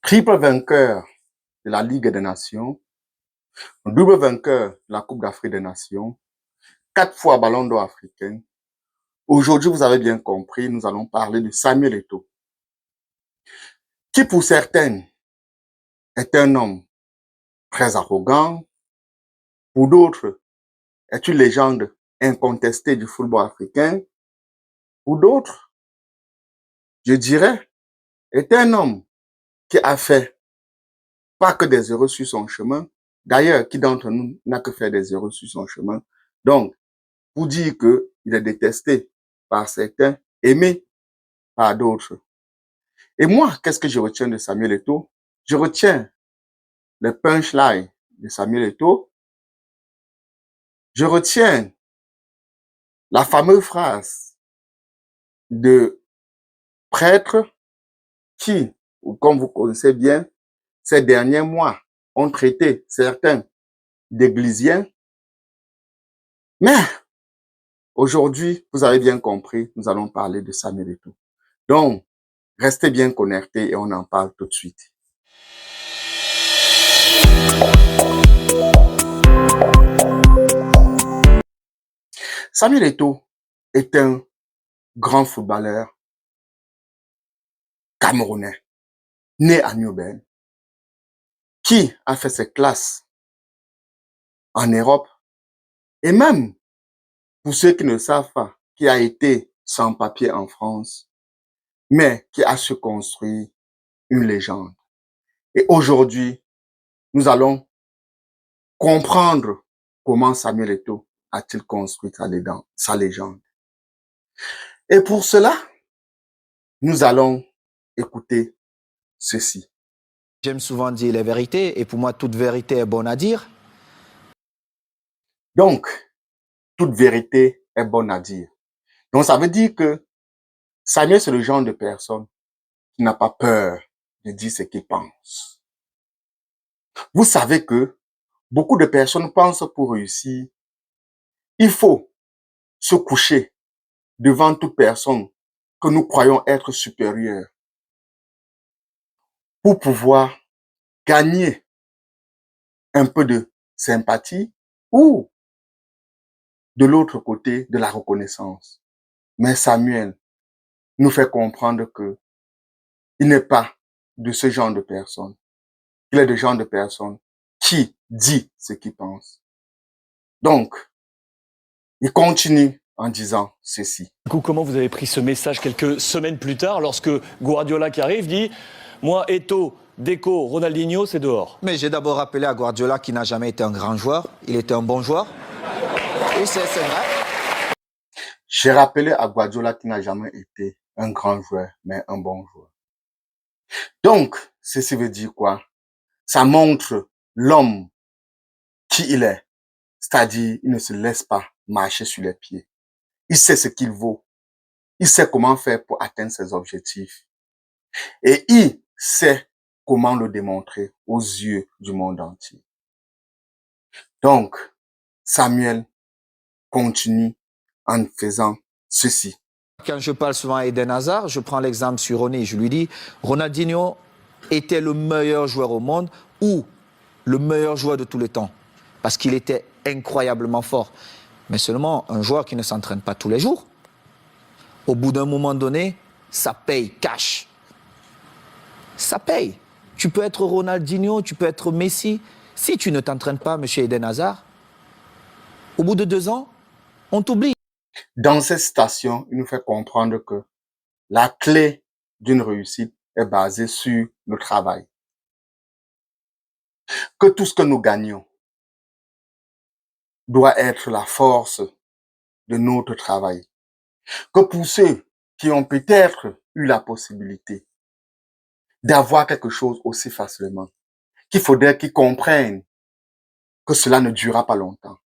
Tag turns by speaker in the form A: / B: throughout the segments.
A: Triple vainqueur de la Ligue des Nations, double vainqueur de la Coupe d'Afrique des Nations, 4 fois Ballon d'Or africain. Aujourd'hui, vous avez bien compris, nous allons parler de Samuel Eto'o, qui pour certains est un homme très arrogant, pour d'autres est une légende incontestée du football africain, pour d'autres, je dirais, est un homme qui a fait pas que des erreurs sur son chemin. D'ailleurs, qui d'entre nous n'a que fait des erreurs sur son chemin? Donc, pour dire qu'il est détesté par certains, aimé par d'autres. Et moi, qu'est-ce que je retiens de Samuel Eto'o? Je retiens le punchline de Samuel Eto'o. Je retiens la fameuse phrase de prêtre qui, comme vous connaissez bien, ces derniers mois, ont traité certains d'églisiens. Mais aujourd'hui, vous avez bien compris, nous allons parler de Samuel Eto'o. Donc, restez bien connectés et on en parle tout de suite. Samuel Eto'o est un grand footballeur camerounais, né à New-Ben, qui a fait ses classes en Europe et même, pour ceux qui ne savent pas, qui a été sans papier en France, mais qui a su construire une légende. Et aujourd'hui, nous allons comprendre comment Samuel Eto'o a-t-il construit sa légende. Et pour cela, nous allons écouter ceci.
B: J'aime souvent dire les vérités et pour moi, toute vérité est bonne à dire.
A: Donc, toute vérité est bonne à dire. Donc, ça veut dire que Samuel, c'est le genre de personne qui n'a pas peur de dire ce qu'il pense. Vous savez que beaucoup de personnes pensent pour réussir, il faut se coucher devant toute personne que nous croyons être supérieure pour pouvoir gagner un peu de sympathie ou de l'autre côté de la reconnaissance. Mais Samuel nous fait comprendre que il n'est pas de ce genre de personne. Il est de genre de personne qui dit ce qu'il pense. Donc, il continue en disant ceci.
C: Du coup, comment vous avez pris ce message quelques semaines plus tard, lorsque Guardiola qui arrive dit « Moi, Eto'o, Deco, Ronaldinho, c'est dehors ».
B: Mais j'ai d'abord rappelé à Guardiola qui n'a jamais été un grand joueur. Il était un bon joueur. Et c'est vrai.
A: J'ai rappelé à Guardiola qui n'a jamais été un grand joueur, mais un bon joueur. Donc, ceci veut dire quoi? Ça montre l'homme qui il est. C'est-à-dire, il ne se laisse pas marcher sur les pieds. Il sait ce qu'il vaut. Il sait comment faire pour atteindre ses objectifs. Et il sait comment le démontrer aux yeux du monde entier. Donc, Samuel continue en faisant ceci.
B: Quand je parle souvent à Eden Hazard, je prends l'exemple sur Ronny. Je lui dis, Ronaldinho était le meilleur joueur au monde ou le meilleur joueur de tous les temps. Parce qu'il était incroyablement fort. Mais seulement un joueur qui ne s'entraîne pas tous les jours. Au bout d'un moment donné, ça paye cash. Ça paye. Tu peux être Ronaldinho, tu peux être Messi. Si tu ne t'entraînes pas, monsieur Eden Hazard, au bout de 2 ans, on t'oublie.
A: Dans cette citation, il nous fait comprendre que la clé d'une réussite est basée sur le travail. Que tout ce que nous gagnons doit être la force de notre travail. Que pour ceux qui ont peut-être eu la possibilité d'avoir quelque chose aussi facilement, qu'il faudrait qu'ils comprennent que cela ne durera pas longtemps,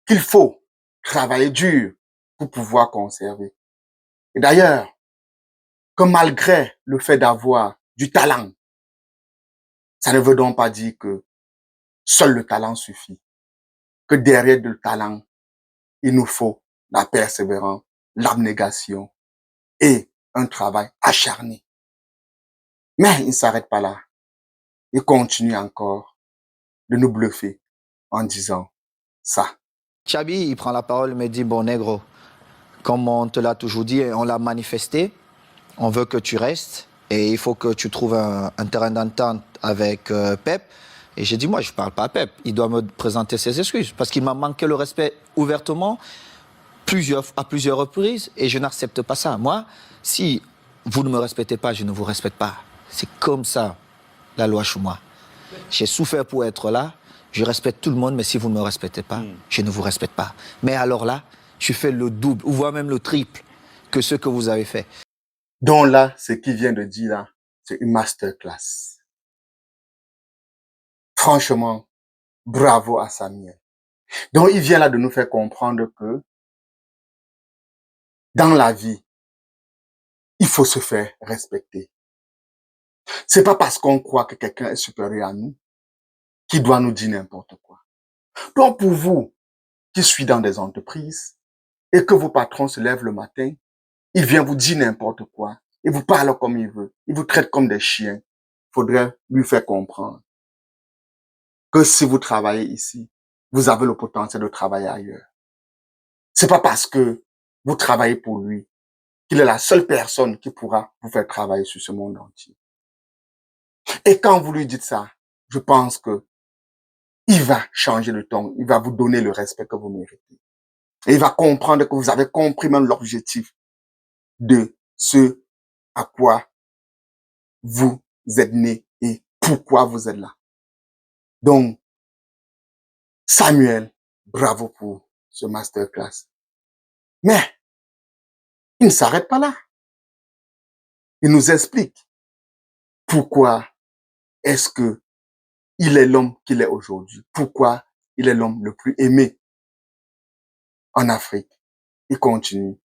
A: qu'il faut travailler dur pour pouvoir conserver. Et d'ailleurs, que malgré le fait d'avoir du talent, ça ne veut donc pas dire que seul le talent suffit. Que derrière le talent, il nous faut la persévérance, l'abnégation et un travail acharné. Mais il ne s'arrête pas là. il continue encore de nous bluffer en disant ça.
B: Chabi, il prend la parole, il me dit, bon négro, comme on te l'a toujours dit, on l'a manifesté, on veut que tu restes et il faut que tu trouves un terrain d'entente avec Pep. Et j'ai dit, moi, je ne parle pas à Pep. Il doit me présenter ses excuses parce qu'il m'a manqué le respect ouvertement à plusieurs reprises et je n'accepte pas ça. Moi, si vous ne me respectez pas, je ne vous respecte pas. C'est comme ça, la loi Chouma. J'ai souffert pour être là. Je respecte tout le monde, mais si vous ne me respectez pas, je ne vous respecte pas. Mais alors là, je fais le double, ou voire même le triple que ce que vous avez fait.
A: Donc là, ce qu'il vient de dire là, c'est une masterclass. Franchement, bravo à Samuel. Donc il vient là de nous faire comprendre que dans la vie, il faut se faire respecter. C'est pas parce qu'on croit que quelqu'un est supérieur à nous qu'il doit nous dire n'importe quoi. Donc pour vous qui suivez dans des entreprises et que vos patrons se lèvent le matin, il vient vous dire n'importe quoi, il vous parle comme il veut, il vous traite comme des chiens, il faudrait lui faire comprendre que si vous travaillez ici, vous avez le potentiel de travailler ailleurs. C'est pas parce que vous travaillez pour lui qu'il est la seule personne qui pourra vous faire travailler sur ce monde entier. Et quand vous lui dites ça, je pense que il va changer le ton, il va vous donner le respect que vous méritez. Et il va comprendre que vous avez compris même l'objectif de ce à quoi vous êtes né et pourquoi vous êtes là. Donc, Samuel, bravo pour ce masterclass. Mais, il ne s'arrête pas là. Il nous explique pourquoi est-ce que il est l'homme qu'il est aujourd'hui. Pourquoi il est l'homme le plus aimé en Afrique. Il continue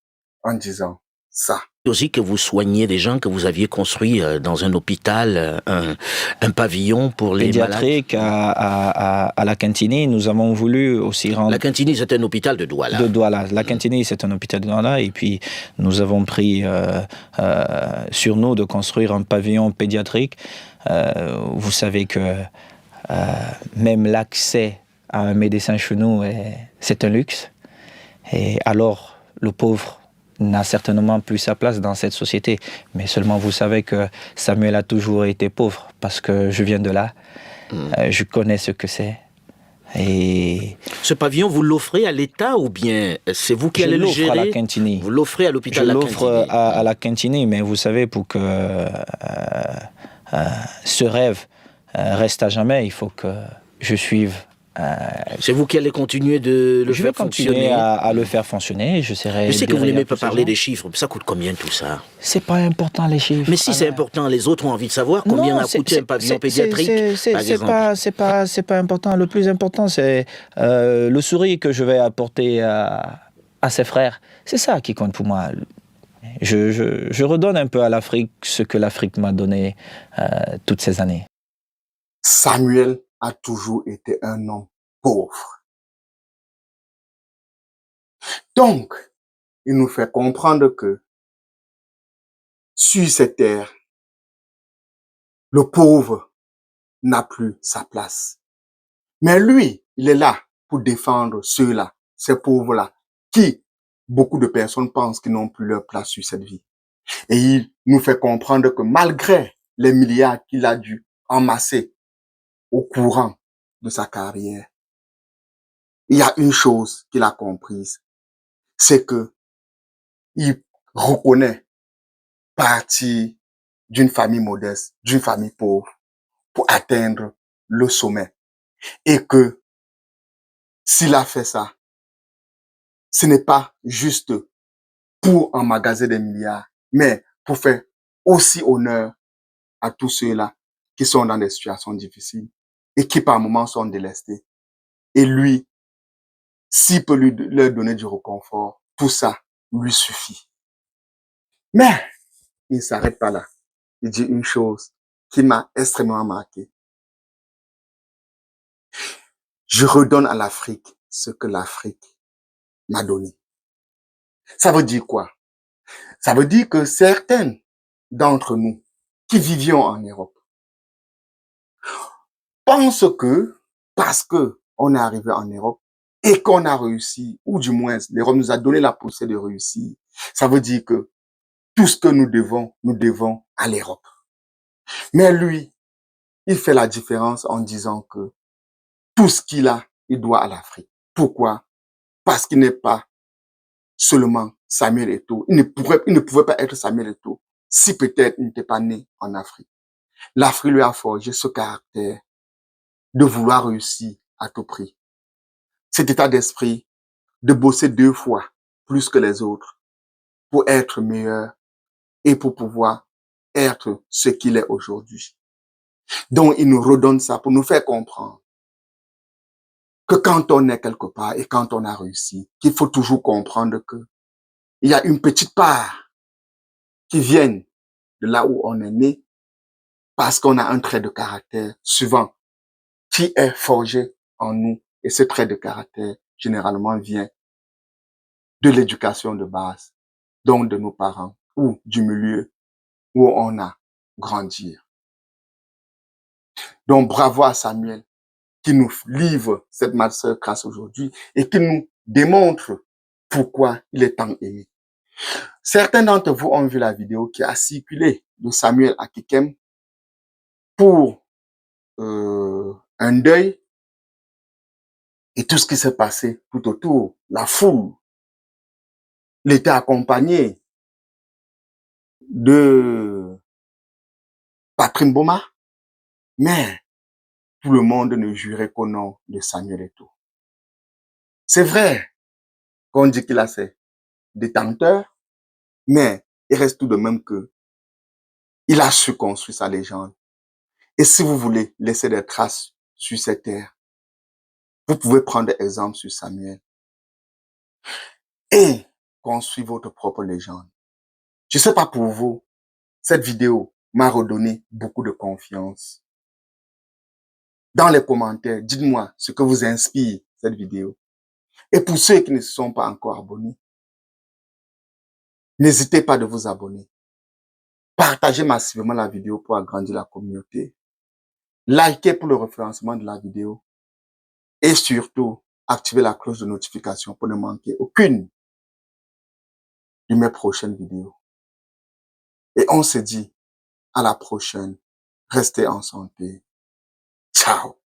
A: en disant ça.
D: Aussi que vous soigniez des gens que vous aviez construit dans un hôpital, un pavillon pour les
B: Pédiatrique à la Cantini, nous avons voulu aussi rendre...
D: La Cantini, c'est un hôpital de Douala.
B: De Douala. La Cantini, c'est un hôpital de Douala. Et puis, nous avons pris sur nous de construire un pavillon pédiatrique. Vous savez que même l'accès à un médecin chez nous, c'est un luxe. Et alors, le pauvre n'a certainement plus sa place dans cette société. Mais seulement vous savez que Samuel a toujours été pauvre parce que je viens de là. Je connais ce que c'est. Et
D: ce pavillon, vous l'offrez à l'État ou bien c'est vous qui allez le gérer?
B: À la Cantini.
D: Vous l'offrez à l'hôpital La Cantini.
B: Je l'offre à la Cantini, mais vous savez, pour que ce rêve reste à jamais, il faut que je suive.
D: C'est vous qui allez continuer de le faire fonctionner?
B: Je vais continuer à le faire fonctionner. Je
D: sais que vous n'aimez pas parler des chiffres. Ça coûte combien tout ça?
B: C'est pas important les chiffres.
D: Mais si c'est important, les autres ont envie de savoir combien a coûté un pavillon pédiatrique.
B: C'est pas important. Le plus important, c'est le sourire que je vais apporter à ses frères. C'est ça qui compte pour moi. Je redonne un peu à l'Afrique ce que l'Afrique m'a donné toutes ces années.
A: Samuel a toujours été un homme pauvre. Donc, il nous fait comprendre que sur cette terre, le pauvre n'a plus sa place. Mais lui, il est là pour défendre ceux-là, ces pauvres-là, qui, beaucoup de personnes pensent qu'ils n'ont plus leur place sur cette vie. Et il nous fait comprendre que malgré les milliards qu'il a dû amasser au courant de sa carrière, il y a une chose qu'il a comprise, c'est que il reconnaît partir d'une famille modeste, d'une famille pauvre, pour atteindre le sommet. Et que s'il a fait ça, ce n'est pas juste pour emmagasiner des milliards, mais pour faire aussi honneur à tous ceux-là qui sont dans des situations difficiles et qui par moments sont délestés. Et lui, s'il peut leur donner du réconfort, tout ça lui suffit. Mais il ne s'arrête pas là. Il dit une chose qui m'a extrêmement marqué. Je redonne à l'Afrique ce que l'Afrique m'a donné. Ça veut dire quoi? Ça veut dire que certains d'entre nous qui vivions en Europe, pense que parce que on est arrivé en Europe et qu'on a réussi, ou du moins l'Europe nous a donné la possibilité de réussir, ça veut dire que tout ce que nous devons à l'Europe. Mais lui, il fait la différence en disant que tout ce qu'il a, il doit à l'Afrique. Pourquoi? Parce qu'il n'est pas seulement Samuel Eto'o. Il ne pouvait pas être Samuel Eto'o si peut-être il n'était pas né en Afrique. L'Afrique lui a forgé ce caractère de vouloir réussir à tout prix. Cet état d'esprit de bosser 2 fois plus que les autres pour être meilleur et pour pouvoir être ce qu'il est aujourd'hui. Donc, il nous redonne ça pour nous faire comprendre que quand on est quelque part et quand on a réussi, qu'il faut toujours comprendre que il y a une petite part qui vient de là où on est né parce qu'on a un trait de caractère souvent qui est forgé en nous. Et ce trait de caractère, généralement, vient de l'éducation de base, donc de nos parents ou du milieu où on a grandi. Donc, bravo à Samuel qui nous livre cette masterclass aujourd'hui et qui nous démontre pourquoi il est tant aimé. Certains d'entre vous ont vu la vidéo qui a circulé de Samuel Akikem pour un deuil et tout ce qui s'est passé tout autour, la foule. Il était accompagné de Patrick Mboma, mais tout le monde ne jurait qu'au nom de Samuel Eto'o. C'est vrai qu'on dit qu'il a ses détenteurs, mais il reste tout de même que il a su construire sa légende. Et si vous voulez laisser des traces sur cette terre, vous pouvez prendre exemple sur Samuel et construire votre propre légende. Je sais pas pour vous, cette vidéo m'a redonné beaucoup de confiance. Dans les commentaires, dites-moi ce que vous inspire cette vidéo. Et pour ceux qui ne se sont pas encore abonnés, n'hésitez pas de vous abonner. Partagez massivement la vidéo pour agrandir la communauté. Likez pour le référencement de la vidéo. Et surtout, activez la cloche de notification pour ne manquer aucune de mes prochaines vidéos. Et on se dit à la prochaine. Restez en santé. Ciao.